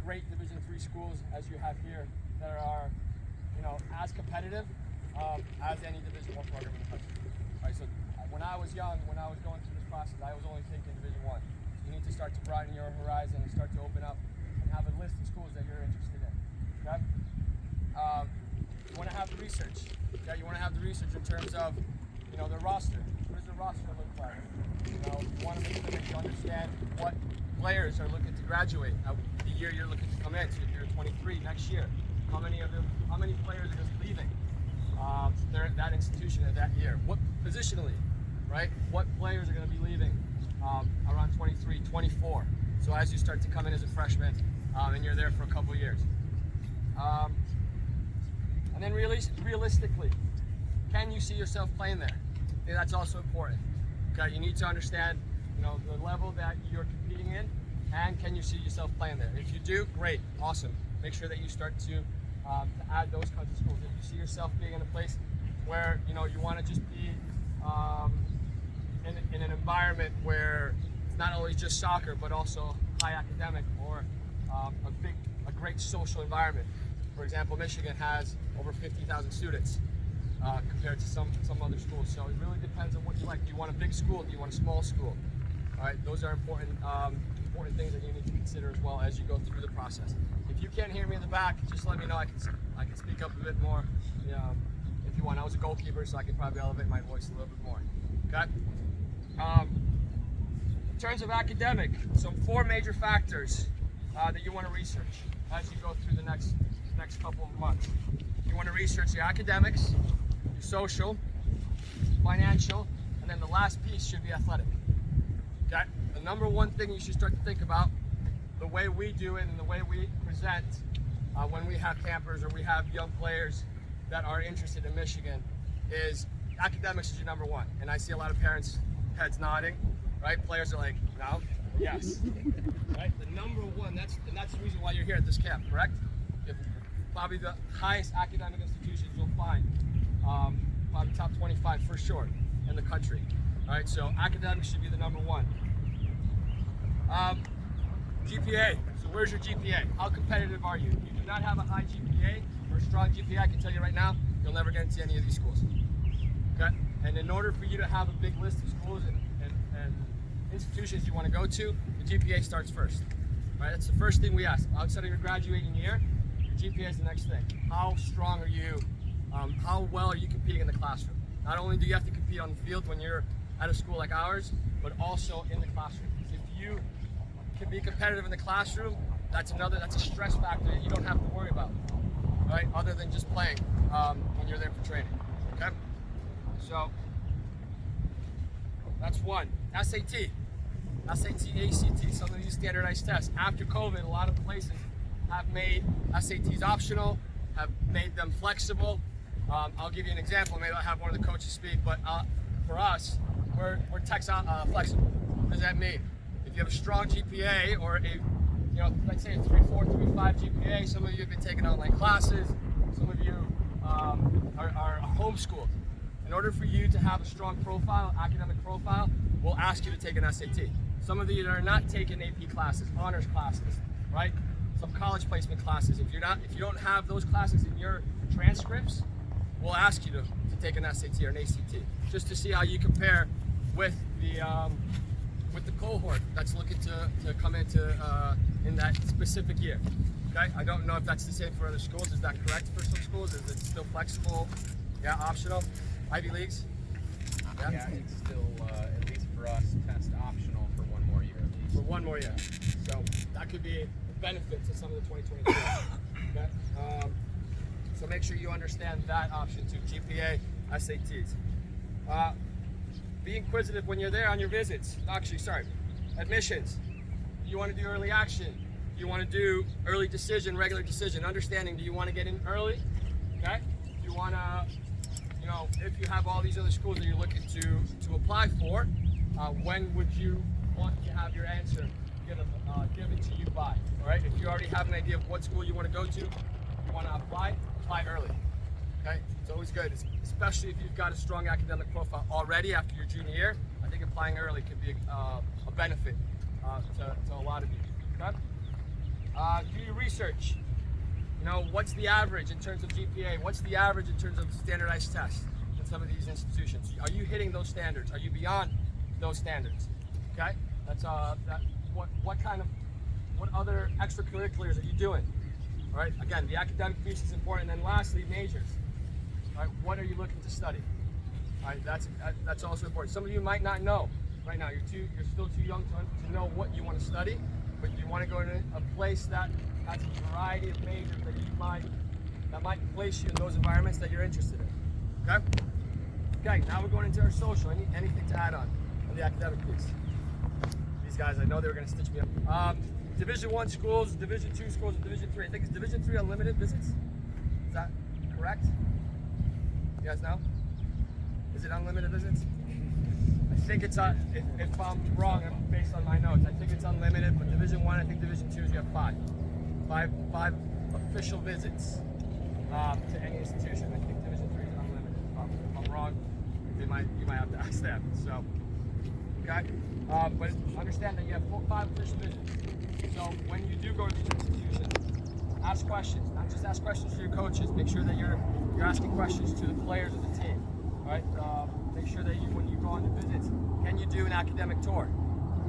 great Division III schools as you have here that are, as competitive as any Division I program in the country. Right, so when I was young, when I was going through this process, I was only thinking Division I. So you need to start to broaden your horizon and start to open up and have a list of schools that you're interested in. Okay? You want to have the research. Okay? You want to have the research in terms of, the roster. What does the roster look like? You want to make sure that you understand what players are looking to graduate the year you're looking to come in. So if you're 23 next year, how many players are going to be leaving that institution at that year? What positionally, right? What players are going to be leaving around 23, 24? So as you start to come in as a freshman and you're there for a couple of years. And then realistically, can you see yourself playing there? Yeah, that's also important. Okay, you need to understand, the level that you're competing in, and can you see yourself playing there? If you do, great, awesome. Make sure that you start to add those kinds of schools. If you see yourself being in a place where you want to just be in an environment where it's not only just soccer, but also high academic or a great social environment. For example, Michigan has over 50,000 students compared to some other schools. So it really depends on what you like. Do you want a big school? Do you want a small school? All right, those are important things that you need to consider as well as you go through the process. If you can't hear me in the back, just let me know. I can speak up a bit more if you want. I was a goalkeeper, so I can probably elevate my voice a little bit more. Okay. In terms of academic, some 4 major factors that you want to research as you go through the next couple of months. You want to research your academics, your social, financial, and then the last piece should be athletic. Okay? The number one thing you should start to think about, the way we do it and the way we present when we have campers or we have young players that are interested in Michigan, is academics is your number one. And I see a lot of parents' heads nodding, right? Players are like, no, yes. Right? The number one, that's the reason why you're here at this camp, correct? Probably the highest academic institutions you'll find, probably top 25 for sure in the country. All right, so academics should be the number one. GPA, so where's your GPA? How competitive are you? If you do not have a high GPA or a strong GPA, I can tell you right now, you'll never get into any of these schools. Okay, and in order for you to have a big list of schools and institutions you want to go to, the GPA starts first. All right, that's the first thing we ask. Outside of your graduating year, GPA is the next thing. How strong are you? How well are you competing in the classroom? Not only do you have to compete on the field when you're at a school like ours, but also in the classroom. If you can be competitive in the classroom, that's a stress factor that you don't have to worry about, right? Other than just playing when you're there for training. Okay? So that's one. SAT, ACT, some of these standardized tests. After COVID, a lot of places have made SATs optional, have made them flexible. I'll give you an example. Maybe I'll have one of the coaches speak, but for us, we're tech flexible. What does that mean? If you have a strong GPA or let's say a 3.4, 3.5 GPA, some of you have been taking online classes, some of you are homeschooled. In order for you to have a strong profile, academic profile, we'll ask you to take an SAT. Some of you are not taking AP classes, honors classes, right? Some college placement classes. If you don't have those classes in your transcripts, we'll ask you to take an SAT or an ACT, just to see how you compare with the cohort that's looking to come into in that specific year. Okay, I don't know if that's the same for other schools. Is that correct for some schools? Is it still flexible? Yeah, optional. Ivy Leagues. Yeah, it's still at least for us test optional for 1 more year. At least. For 1 more year. So that could be a benefit to some of the 2023. Okay. So make sure you understand that option too. GPA, SATs. Be inquisitive when you're there on your visits. Admissions. Do you want to do early action? Do you want to do early decision, regular decision? Understanding, do you want to get in early? Okay? Do you want to, if you have all these other schools that you're looking to apply for, when would you want to have your answer given to you by? All right? If you already have an idea of what school you want to go to, you want to apply early. Okay? It's always good, especially if you've got a strong academic profile already after your junior year. I think applying early could be a benefit to a lot of you. Okay? Do your research. You know, what's the average in terms of GPA? What's the average in terms of standardized tests in some of these institutions? Are you hitting those standards? Are you beyond those standards? Okay, that's what other extracurriculars are you doing? All right, again, the academic piece is important. And then lastly, majors. All right, what are you looking to study? All right, that's also important. Some of you might not know right now. You're still too young to know what you want to study, but you want to go to a place that has a variety of majors that might place you in those environments that you're interested in. Okay. Okay. Now we're going into our social. Anything to add on the academic piece? These guys, I know they were going to stitch me up. Division I schools, Division II schools, and Division III. I think it's Division III unlimited visits. Is that correct? You guys know? Is it unlimited visits? I think it's if I'm wrong, based on my notes, I think it's unlimited. But Division I think Division II you have five official visits to any institution. I think Division III is unlimited. If I'm wrong, you might have to ask them. So, okay. But understand that you have 5 official visits. So when you do go to these institutions, ask questions. Not just ask questions to your coaches. Make sure that you're asking questions to the players of the team. All right. Make sure that when you go on the visits, can you do an academic tour?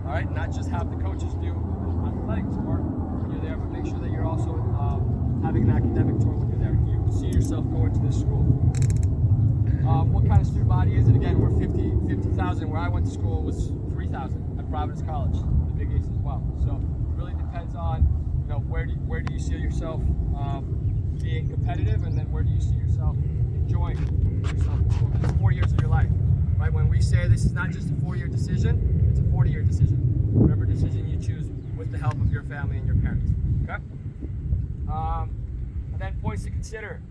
All right. Not just have the coaches do an athletic tour when you're there, but make sure that you're also having an academic tour when you're there. You see yourself going to this school. What kind of student body is it? Again, we're 50,000. Where I went to school was 3,000 at Providence College, the Big East as well. So it really depends on, you know, where do you see yourself being competitive, and then where do you see yourself enjoying yourself in school? It's 4 years of your life, right? When we say this is not just a 4-year decision, it's a 40-year decision. Whatever decision you choose with the help of your family and your parents. Okay. And then points to consider: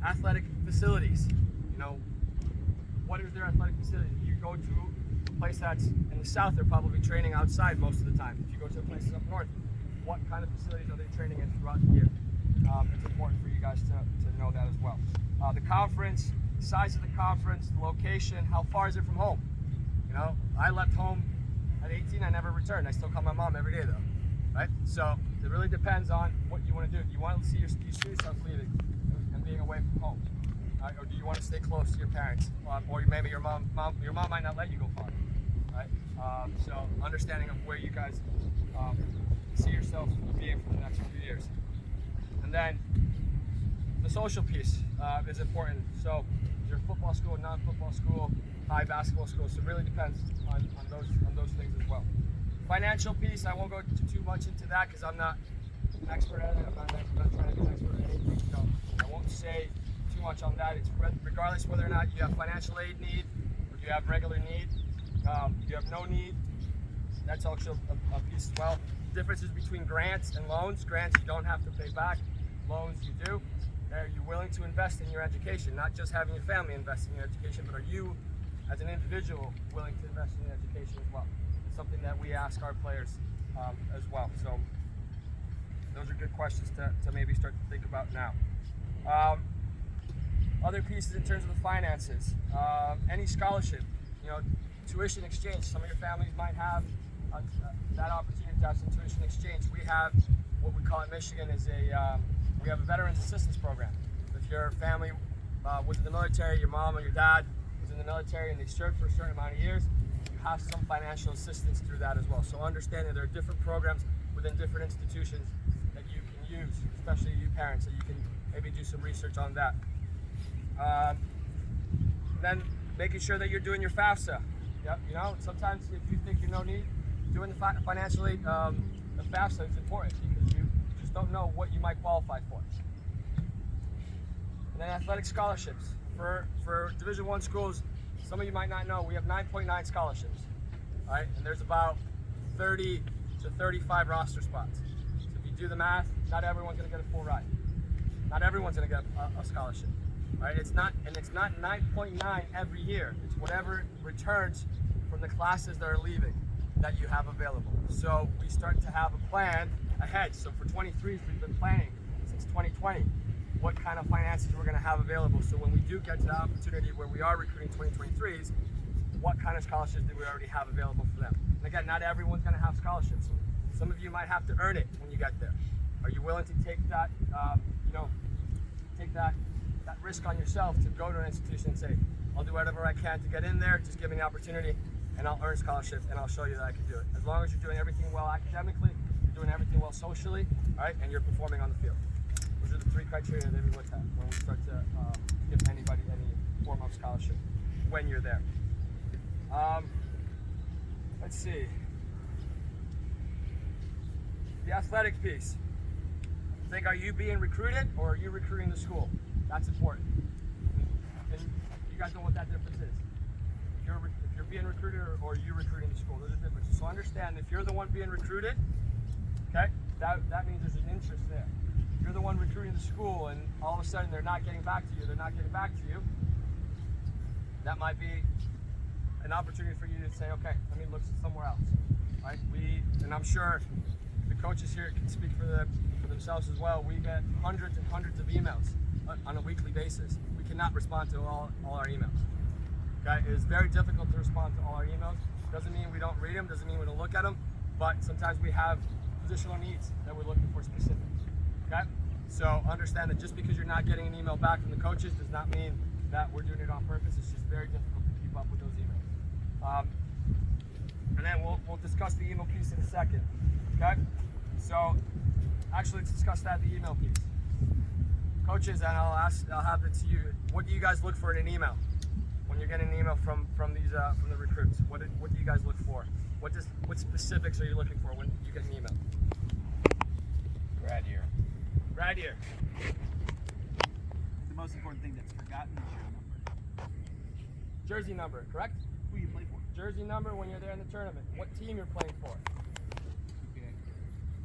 athletic facilities. You know, what is their athletic facility? If you go to a place that's in the south, they're probably training outside most of the time. If you go to places up north, what kind of facilities are they training in throughout the year? It's important for you guys to know that as well. The conference, size of the conference, the location, how far is it from home? You know, I left home at 18, I never returned. I still call my mom every day though, right? So it really depends on what you want to do. Do you want to see yourself leaving and being away from home? Or do you want to stay close to your parents? Or maybe your mom might not let you go far, right? So understanding of where you guys see yourself being for the next few years. And then the social piece is important. So is your football school, non-football school, high basketball school? So it really depends on those things as well. Financial piece, I won't go too much into that because I'm not an expert at it. I'm not trying to be an expert at anything. So I won't say too much on that. It's regardless whether or not you have financial aid need or you have regular need, you have no need. That's also a piece as well. Differences between grants and loans. Grants you don't have to pay back. Loans you do. Are you willing to invest in your education? Not just having your family invest in your education, but are you, as an individual, willing to invest in your education as well? It's something that we ask our players as well. So those are good questions to maybe start to think about now. Other pieces in terms of the finances. Any scholarship, you know, tuition exchange. Some of your families might have that opportunity to have some tuition exchange. We have what we call in Michigan is we have a Veterans Assistance Program. If your family was in the military, your mom or your dad was in the military and they served for a certain amount of years, you have some financial assistance through that as well. So understanding there are different programs within different institutions that you can use, especially you parents, so you can maybe do some research on that. Then making sure that you're doing your FAFSA. Yep, you know, sometimes if you think you don't need doing the financially, the FAFSA is important because you just don't know what you might qualify for. And then athletic scholarships. For Division I schools, some of you might not know, we have 9.9 scholarships, right? And there's about 30 to 35 roster spots. So if you do the math, not everyone's gonna get a full ride. Not everyone's gonna get a scholarship, right? It's not 9.9 every year. It's whatever returns from the classes that are leaving that you have available. So we start to have a plan ahead. So for 23s, we've been planning since 2020 what kind of finances we're going to have available. So when we do get to the opportunity where we are recruiting 2023s, what kind of scholarships do we already have available for them? And again, not everyone's going to have scholarships. Some of you might have to earn it when you get there. Are you willing to take that, take that risk on yourself to go to an institution and say, I'll do whatever I can to get in there, just give me the opportunity, and I'll earn a scholarship, and I'll show you that I can do it. As long as you're doing everything well academically, you're doing everything well socially, all right, and you're performing on the field. Those are the 3 criteria that we look at when we start to give anybody any form of scholarship when you're there. Let's see. The athletic piece. I think, are you being recruited or are you recruiting the school? That's important. And you guys know what that difference is. If you're being recruited or are you recruiting the school, there's a difference. So understand, if you're the one being recruited, okay, that means there's an interest there. If you're the one recruiting the school and all of a sudden they're not getting back to you, that might be an opportunity for you to say, okay, let me look somewhere else. Right? And I'm sure the coaches here can speak for themselves as well. We get hundreds and hundreds of emails on a weekly basis. We cannot respond to all our emails. Okay? It is very difficult to respond to all our emails. Doesn't mean we don't read them, doesn't mean we don't look at them, but sometimes we have positional needs that we're looking for specific. Okay? So understand that just because you're not getting an email back from the coaches does not mean that we're doing it on purpose. It's just very difficult to keep up with those emails. And then we'll discuss the email piece in a second. Okay? So actually let's discuss the email piece. Coaches, and I'll have it to you. What do you guys look for in an email? When you're getting an email from the recruits, what do you guys look for? What specifics are you looking for when you get an email? Grad year. Grad year. The most important thing that's forgotten is your number. Jersey number, correct? Who you play for? Jersey number when you're there in the tournament. What team you're playing for?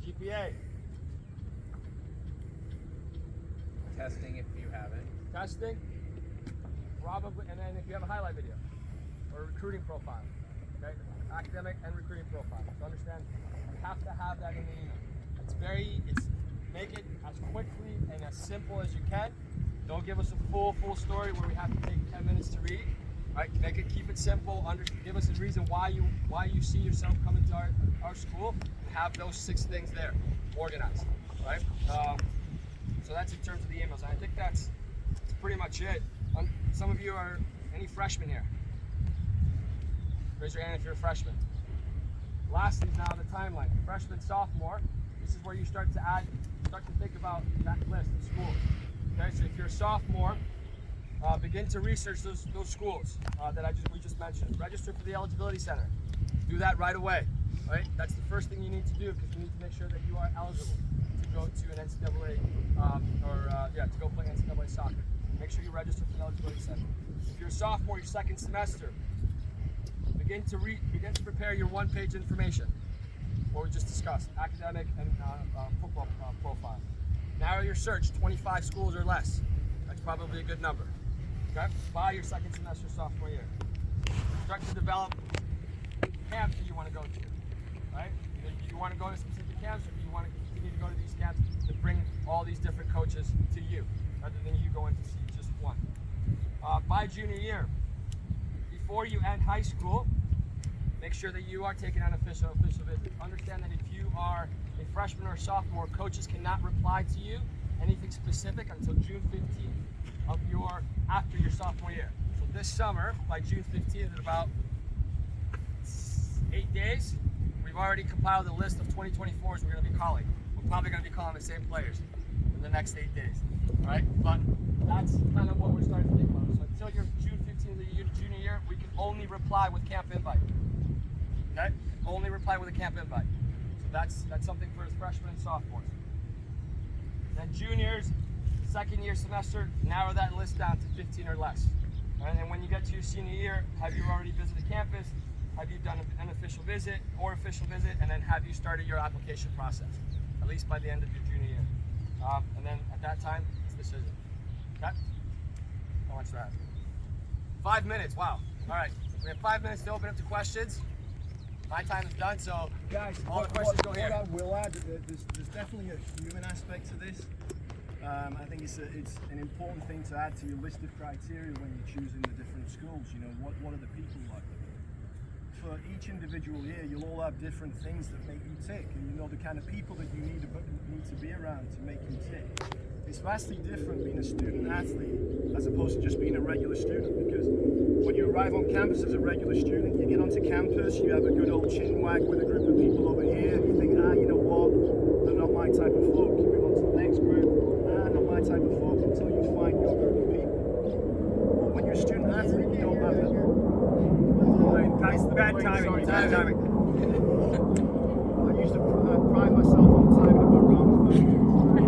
GPA. Testing if you haven't. Testing. Probably, and then if you have a highlight video or a recruiting profile, okay, academic and recruiting profile. So understand, you have to have that in the email. Make it as quickly and as simple as you can. Don't give us a full story where we have to take 10 minutes to read. Right? Keep it simple. Give us a reason why you see yourself coming to our school, and have those 6 things there, organized. Right? So that's in terms of the emails. And I think that's pretty much it. Some of you are any freshmen here? Raise your hand if you're a freshman. Lastly, now the timeline. Freshman, sophomore. This is where you start to think about that list of schools. Okay, so if you're a sophomore, begin to research those schools that we just mentioned. Register for the eligibility center. Do that right away. Right? That's the first thing you need to do, because you need to make sure that you are eligible to go to an NCAA to go play NCAA soccer. Make sure you register for the eligibility center. If you're a sophomore, your second semester, begin to prepare your 1-page information. What we just discussed, academic and football profile. Narrow your search, 25 schools or less. That's probably a good number. Okay? By your second semester, sophomore year. Start to develop camps that you want to go to. Right? Do you want to go to specific camps, or do you want to continue to go to these camps to bring all these different coaches to you, rather than you going to see just one? By junior year, before you end high school, make sure that you are taking an official visit. Understand that if you are a freshman or sophomore, coaches cannot reply to you anything specific until June 15th after your sophomore year. So this summer, by June 15th, in about 8 days, we've already compiled a list of 2024s we're going to be calling. We're probably going to be calling the same players in the next 8 days, right? But that's kind of what we're starting to think about. So until your June 15th of your junior year, we can only reply with camp invite. Okay? Only reply with a camp invite. So that's something for freshmen and sophomores. Then juniors, second year semester, narrow that list down to 15 or less. And then when you get to your senior year, have you already visited campus? Have you done an official visit or official visit? And then have you started your application process, at least by the end of your junior year? And then at that time, it's decision. Okay? How much do I have? 5 minutes, wow. All right, we have 5 minutes to open up to questions. My time is done, so guys, all the questions go here. What I will add, there's definitely a human aspect to this. I think it's an important thing to add to your list of criteria when you're choosing the different schools. You know, what are the people like? For each individual year, you'll all have different things that make you tick, and you know the kind of people that you need to be around. around to make you tick. It's vastly different being a student athlete as opposed to just being a regular student, because when you arrive on campus as a regular student, you get onto campus, you have a good old chin wag with a group of people over here, and you think, you know what, they're not my type of folk. You move on to the next group, not my type of folk, until you find your group of people. But when you're a student athlete, you don't have that. Bad timing. Bad timing. I used to pride myself on timing of my runs, but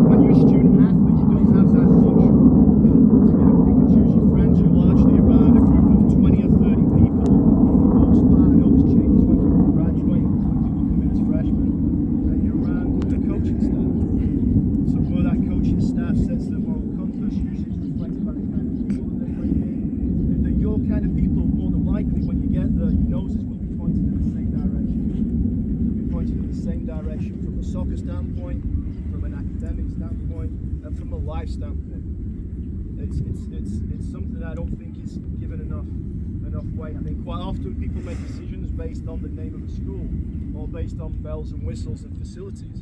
when you're a student athlete, you don't have that luxury to get a pick and choose your friends. You're largely around a group of 20 or 30 people. For the most part, it always changes when people graduate, when people come in as freshmen, and you're around the coaching staff. So where that coaching staff sets their moral compass, usually is reflected by the kind of people that they bring in. If they're your kind of people, more than likely when you get there, your noses will be pointing in the same direction. You'll be pointing in the same direction from a soccer standpoint, from an academic standpoint, and from a life standpoint. It's something I don't think is given enough weight. I think quite often people make decisions based on the name of a school or based on bells and whistles and facilities.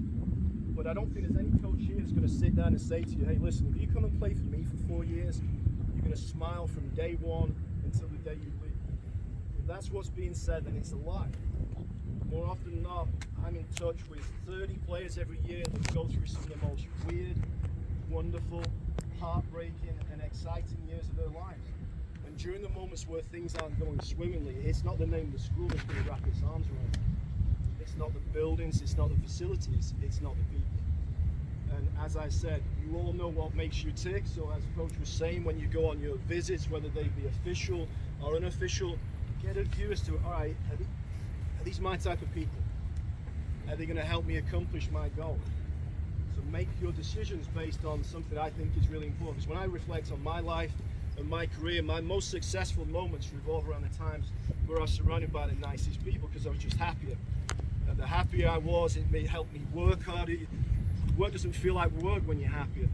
But I don't think there's any coach here who's going to sit down and say to you, hey, listen, if you come and play for me for 4 years, you're going to smile from day one until the day you leave. If that's what's being said, then it's a lie. More often than not, I'm in touch with 30 players every year that go through some of the most weird, wonderful, heartbreaking, and exciting years of their lives. And during the moments where things aren't going swimmingly, it's not the name of the school that's going to wrap its arms around it. It's not the buildings, it's not the facilities, it's not the people. And as I said, you all know what makes you tick. So as Coach was saying, when you go on your visits, whether they be official or unofficial, get a view as to, all right, are these my type of people? Are they going to help me accomplish my goal? So make your decisions based on something I think is really important. Because when I reflect on my life and my career, my most successful moments revolve around the times where I was surrounded by the nicest people, because I was just happier. And the happier I was, it may help me work harder. Work doesn't feel like work when you're happier.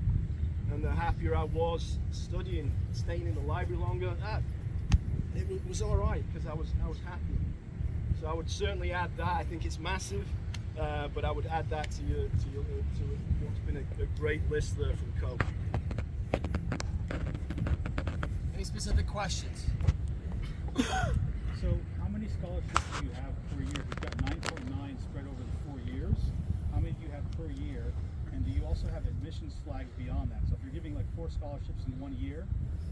And the happier I was studying, staying in the library longer, it was all right because I was happier. So I would certainly add that. I think it's massive, but I would add that to what's been a great list there from Coach. Any specific questions? So how many scholarships do you have per year? We've got 9.9 spread over the 4 years. How many do you have per year? And do you also have admissions flags beyond that? So if you're giving like 4 scholarships in 1 year,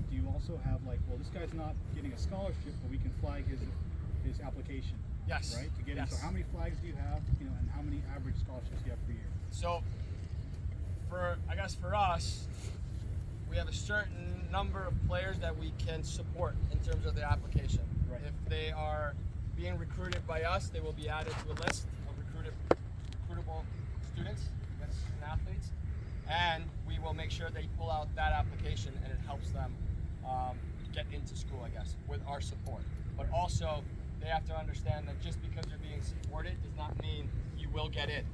do you also have like, well, this guy's not getting a scholarship, but we can flag his application? Yes. Right? To get in. Yes. So how many flags do you have? And how many average scholarships do you have per year? So, for us, we have a certain number of players that we can support in terms of their application. Right. If they are being recruited by us, they will be added to a list of recruitable students, student athletes, and we will make sure they pull out that application and it helps them get into school, I guess, with our support. But also, they have to understand that just because you're being supported does not mean you will get in.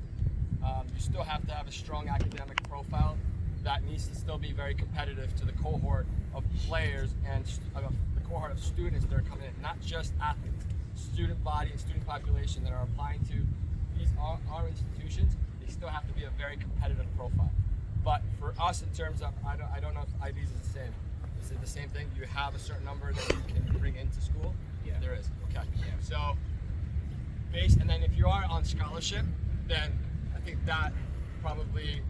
You still have to have a strong academic profile that needs to still be very competitive to the cohort of players and the cohort of students that are coming in, not just athletes, student body and student population that are applying to these our institutions. They still have to be a very competitive profile. But for us, in terms of, I don't know if IBs is the same. Is it the same thing? Do you have a certain number that you can bring into school? Yeah. There is. Okay. Yeah. So, and then if you are on scholarship, then I think that probably,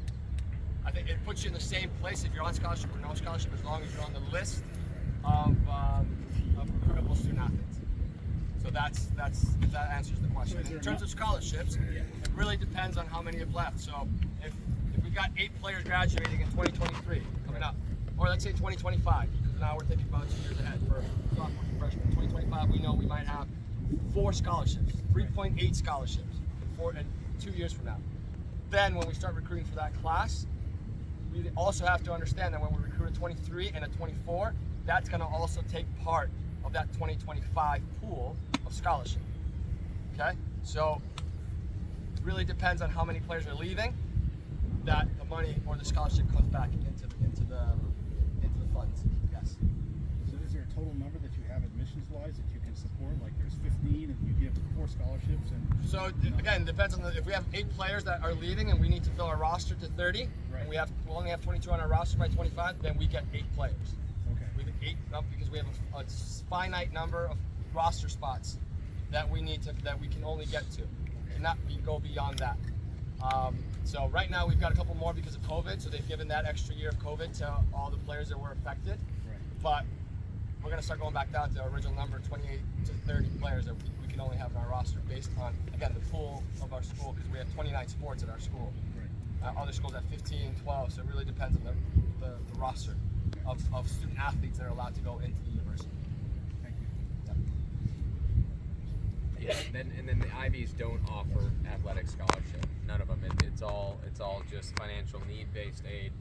it puts you in the same place if you're on scholarship or no scholarship, as long as you're on the list of recruitable student athletes. So that's if that answers the question. In terms of scholarships, it really depends on how many have left. So if we've got 8 players graduating in 2023 coming up, or let's say 2025, because now we're thinking about 2 years ahead for sophomore and freshman. 2025, we know we might have 4 scholarships, 3.8 scholarships in 2 years from now. Then when we start recruiting for that class, we also have to understand that when we recruit a 23 and a 24, that's going to also take part of that 2025 pool of scholarship. Okay, so it really depends on how many players are leaving, that the money or the scholarship comes back into the funds. Yes. So is there a total number that you have admissions-wise that you can of support? Like there's 15 and you give 4 scholarships and So again, it depends on if we have 8 players that are leaving and we need to fill our roster to 30, Right. and we only have 22 on our roster by 25, then we get 8 players. okay. We get 8 up because we have a finite number of roster spots that we can only get to, and not go beyond that. So right now we've got a couple more because of COVID. So they've given that extra year of COVID to all the players that were affected. Right. But we're going to start going back down to the original number, 28 to 30 players that we can only have in our roster based on, again, the pool of our school, because we have 29 sports at our school. Right. Other schools have 15, 12, so it really depends on the roster of student athletes that are allowed to go into the university. Thank you. Yeah, and then the Ivies don't offer athletic scholarship. None of them. It's all just financial need-based aid.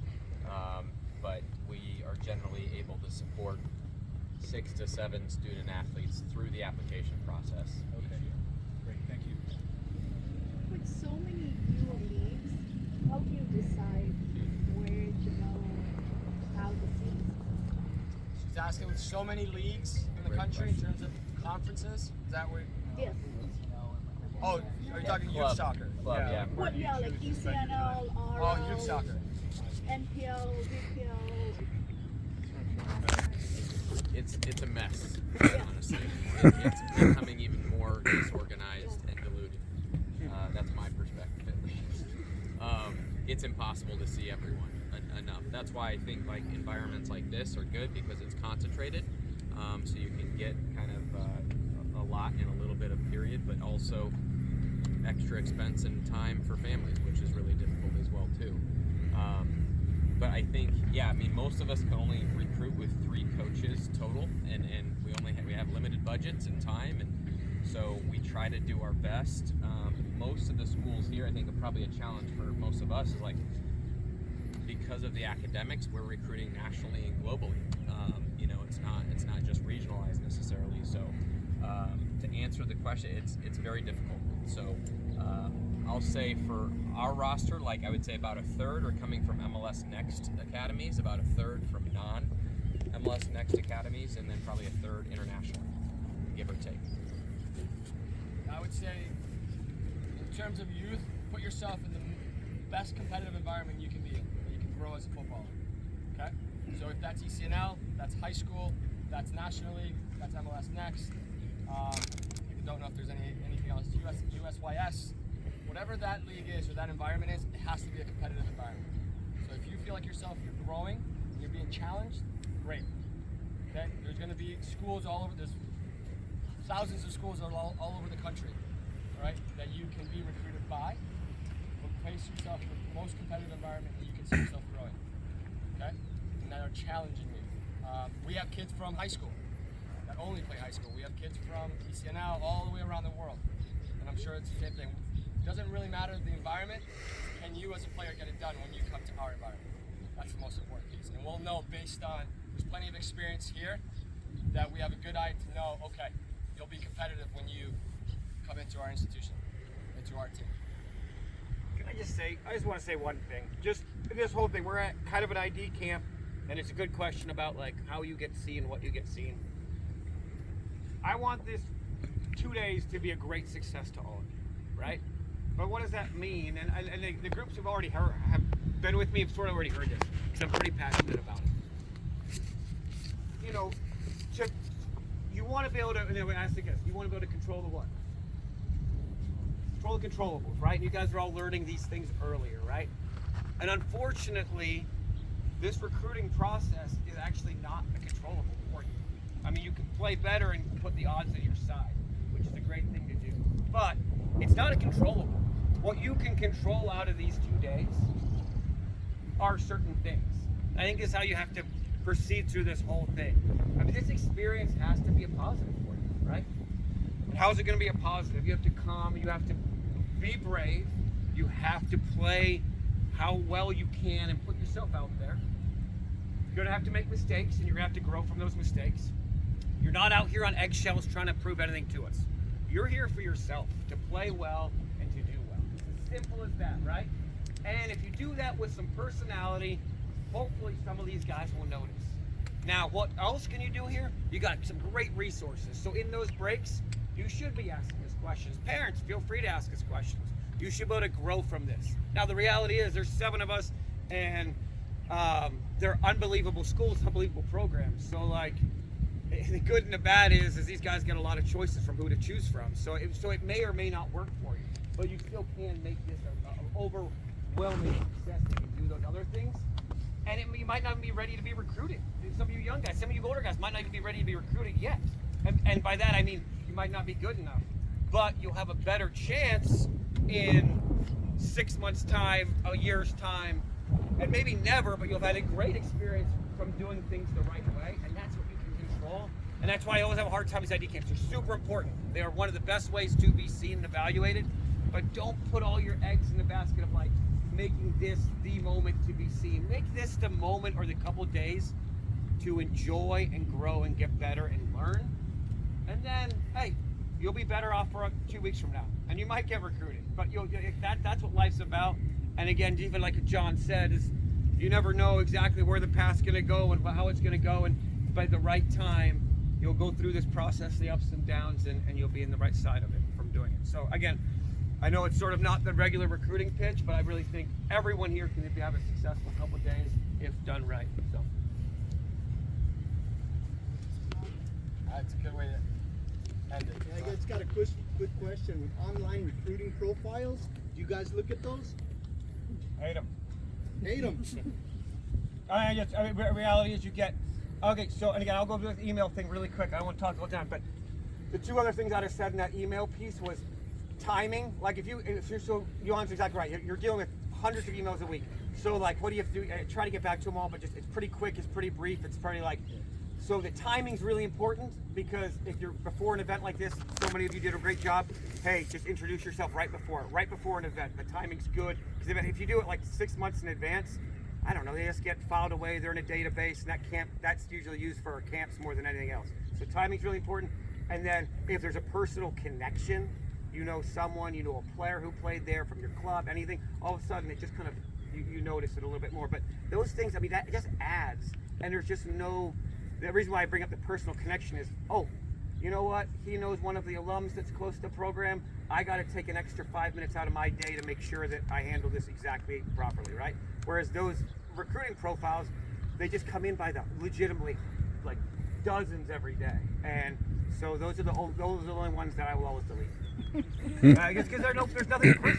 But we are generally able to support 6 to 7 student athletes through the application process. Okay. Great. Thank you. With so many new leagues, how do you decide where to go, how to see? She's asking with so many leagues in the Great country in question. terms of conferences. Is that where? Yes. Oh, are you talking youth Club. soccer? Club, yeah. What, yeah, like ECNL, RL, Oh, youth soccer. NPL, VPL. It's a mess, Yeah. honestly. It's becoming even more disorganized and diluted. That's my perspective, at least. It's impossible to see everyone enough. That's why I think like environments like this are good because it's concentrated, so you can get kind of a lot in a little bit of period, but also extra expense and time for families, which is really difficult as well too. But I think, yeah, I mean, most of us can only recruit with 3 coaches total, and we have limited budgets and time, and so we try to do our best. Most of the schools here, I think, are probably a challenge for most of us is like because of the academics, we're recruiting nationally and globally. It's not just regionalized necessarily. So to answer the question, it's very difficult. So. I'll say for our roster, like I would say about a third are coming from MLS Next academies, about a third from non-MLS Next academies, and then probably a third internationally, give or take. I would say, in terms of youth, put yourself in the best competitive environment you can be in, that you can grow as a footballer. Okay? So if that's ECNL, that's high school, that's National League, that's MLS Next. I don't know if there's anything else. USYS. Whatever that league is or that environment is, it has to be a competitive environment. So if you feel like yourself, you're growing, and you're being challenged, great. Okay? There's going to be schools all over. There's thousands of schools all over the country, all right, that you can be recruited by. But place yourself in the most competitive environment that you can see yourself growing. Okay? And that are challenging you. We have kids from high school that only play high school. We have kids from ECNL all the way around the world. And I'm sure it's the same thing. It doesn't really matter the environment. Can you as a player get it done when you come to our environment? That's the most important piece. And we'll know based on, there's plenty of experience here that we have a good eye to know, okay, you'll be competitive when you come into our institution, into our team. Can I just want to say one thing. Just this whole thing, we're at kind of an ID camp, and it's a good question about like how you get seen, what you get seen. I want this 2 days to be a great success to all of you, right? But what does that mean? And the groups who've already have been with me have sort of already heard this, because I'm pretty passionate about it. You know, you want to be able to, ask the guys, you want to be able to control the what? Control the controllables, right? And you guys are all learning these things earlier, right? And unfortunately, this recruiting process is actually not a controllable for you. I mean, you can play better and put the odds on your side, which is a great thing to do. But it's not a controllable. What you can control out of these 2 days are certain things. I think this is how you have to proceed through this whole thing. I mean, this experience has to be a positive for you, right? And how is it going to be a positive? You have to come, you have to be brave, you have to play how well you can and put yourself out there. You're going to have to make mistakes, and you're going to have to grow from those mistakes. You're not out here on eggshells trying to prove anything to us. You're here for yourself, to play well and to do well. It's as simple as that, right? And if you do that with some personality, hopefully some of these guys will notice. Now, what else can you do here? You got some great resources. So in those breaks, you should be asking us questions. Parents, feel free to ask us questions. You should be able to grow from this. Now, the reality is there's 7 of us, and they're unbelievable schools, unbelievable programs. So, like, the good and the bad is these guys get a lot of choices from who to choose from. So it may or may not work for you, but you still can make this an overwhelming success if you do those other things. And you might not be ready to be recruited. Some of you young guys, some of you older guys might not even be ready to be recruited yet. And by that I mean you might not be good enough, but you'll have a better chance in 6 months' time, a year's time, and maybe never, but you'll have had a great experience from doing things the right way, and that's what you can control. And that's why I always have a hard time with ID camps. They're super important. They are one of the best ways to be seen and evaluated, but don't put all your eggs in the basket of like making this the moment to be seen. Make this the moment or the couple days to enjoy and grow and get better and learn. And then, hey, you'll be better off for 2 weeks from now. And you might get recruited, but that's what life's about. And again, even like John said, is you never know exactly where the path's gonna go and how it's gonna go. And by the right time, you'll go through this process, the ups and downs, and you'll be in the right side of it from doing it. So again, I know it's sort of not the regular recruiting pitch, but I really think everyone here can have a successful couple of days if done right. So That's a good way to end it. Yeah, I just got a good question. With online recruiting profiles, do you guys look at those? hate them. Hate them. Reality is you get, okay, so, and again, I'll go through the email thing really quick. I don't want to talk all the time, but the 2 other things I'd have said in that email piece was timing. Like if you're so, Johan's exactly right. You're dealing with hundreds of emails a week. So like, what do you have to do? Try to get back to them all, but just, it's pretty quick, it's pretty brief, it's pretty like, so the timing's really important because if you're before an event like this, so many of you did a great job. Hey, just introduce yourself right before an event. The timing's good because if you do it like 6 months in advance, I don't know, they just get filed away. They're in a database, and that's usually used for camps more than anything else. So timing's really important. And then if there's a personal connection, you know someone, you know a player who played there from your club, anything, all of a sudden it just kind of you notice it a little bit more. But those things, I mean, that just adds, and there's just no. The reason why I bring up the personal connection is, oh, you know what? He knows one of the alums that's close to the program. I got to take an extra 5 minutes out of my day to make sure that I handle this exactly properly, right? Whereas those recruiting profiles, they just come in by the legitimately like dozens every day, and so those are the only ones that I will always delete. Because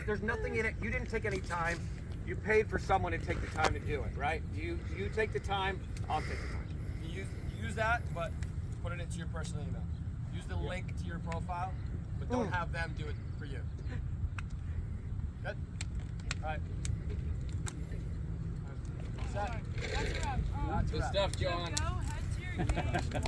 there's nothing in it. You didn't take any time. You paid for someone to take the time to do it, right? You take the time. I'll take the time. Use that, but put it into your personal email. Use the link to your profile, but don't have them do it for you. Good? All right. Set. That's a wrap. That's a Good wrap. stuff, John. Go head to your game.